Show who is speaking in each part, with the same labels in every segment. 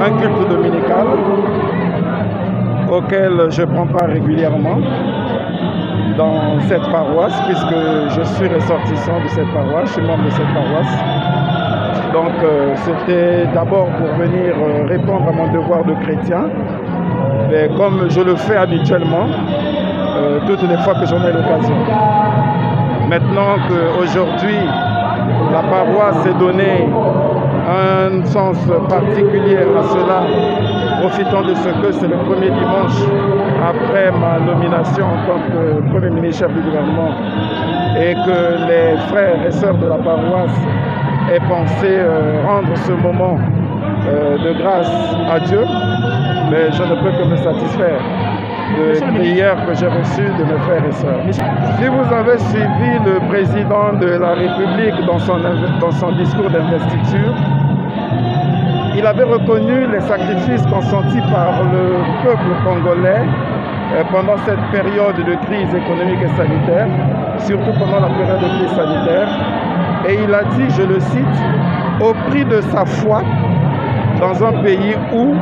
Speaker 1: un culte dominical auquel je prends part régulièrement dans cette paroisse, puisque je suis ressortissant de cette paroisse, je suis membre de cette paroisse. Donc c'était d'abord pour venir répondre à mon devoir de chrétien, et comme je le fais habituellement, toutes les fois que j'en ai l'occasion. Maintenant qu'aujourd'hui, la paroisse s'est donné un sens particulier à cela, profitant de ce que c'est le premier dimanche après ma nomination en tant que Premier ministre chef du gouvernement, et que les frères et sœurs de la paroisse aient pensé rendre ce moment de grâce à Dieu, mais je ne peux que me satisfaire de prières que j'ai reçues de mes frères et sœurs. Si vous avez suivi le président de la République dans son discours d'investiture, il avait reconnu les sacrifices consentis par le peuple congolais pendant cette période de crise économique et sanitaire, surtout pendant la période de crise sanitaire. Et il a dit, je le cite, « Au prix de sa foi, dans un pays où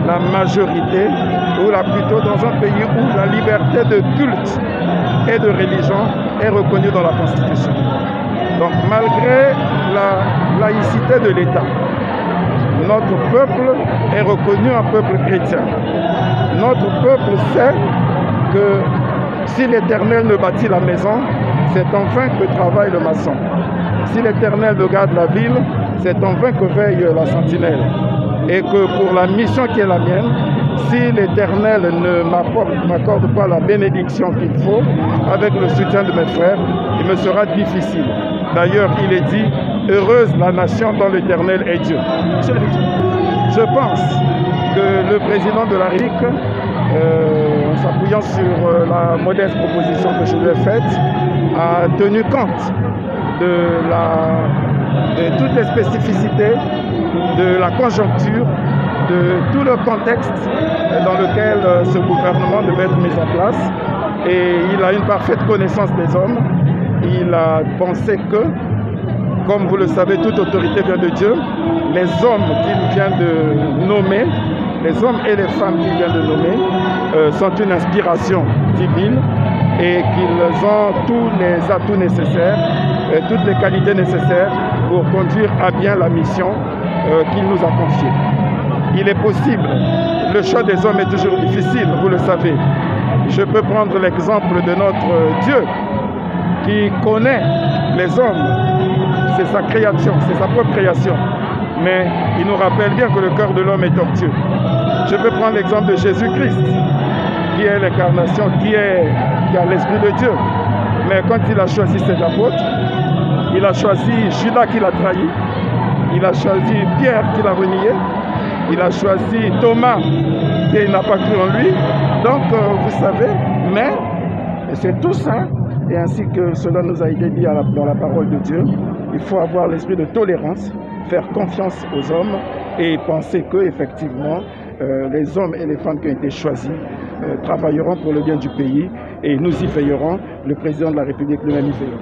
Speaker 1: la majorité, ou plutôt dans un pays où la liberté de culte et de religion est reconnue dans la Constitution. » Donc malgré la laïcité de l'État, notre peuple est reconnu un peuple chrétien. Notre peuple sait que si l'Éternel ne bâtit la maison, c'est en vain que travaille le maçon. Si l'Éternel ne garde la ville, c'est en vain que veille la sentinelle. Et que pour la mission qui est la mienne, si l'Éternel ne m'accorde pas la bénédiction qu'il faut, avec le soutien de mes frères, il me sera difficile. D'ailleurs, il est dit, heureuse la nation dont l'Éternel est Dieu. Je pense que le président de la République, en s'appuyant sur la modeste proposition que je lui ai faite, a tenu compte de toutes les spécificités, de la conjoncture, de tout le contexte dans lequel ce gouvernement devait être mis en place. Et il a une parfaite connaissance des hommes. Il a pensé que, comme vous le savez, toute autorité vient de Dieu. Les hommes qu'il vient de nommer, les hommes et les femmes qu'il vient de nommer, sont une inspiration divine et qu'ils ont tous les atouts nécessaires, toutes les qualités nécessaires pour conduire à bien la mission qu'il nous a confiée. Il est possible, le choix des hommes est toujours difficile, vous le savez. Je peux prendre l'exemple de notre Dieu qui connaît les hommes, c'est sa création, c'est sa propre création. Mais il nous rappelle bien que le cœur de l'homme est tortueux. Je peux prendre l'exemple de Jésus-Christ, qui est l'incarnation, qui a l'Esprit de Dieu. Mais quand il a choisi ses apôtres, il a choisi Judas qui l'a trahi, il a choisi Pierre qui l'a renié, il a choisi Thomas qui n'a pas cru en lui. Donc, vous savez, mais c'est tout ça, et ainsi que cela nous a été dit dans la parole de Dieu, il faut avoir l'esprit de tolérance, faire confiance aux hommes et penser que effectivement les hommes et les femmes qui ont été choisis travailleront pour le bien du pays et nous y veillerons. Le président de la République lui-même y veillera.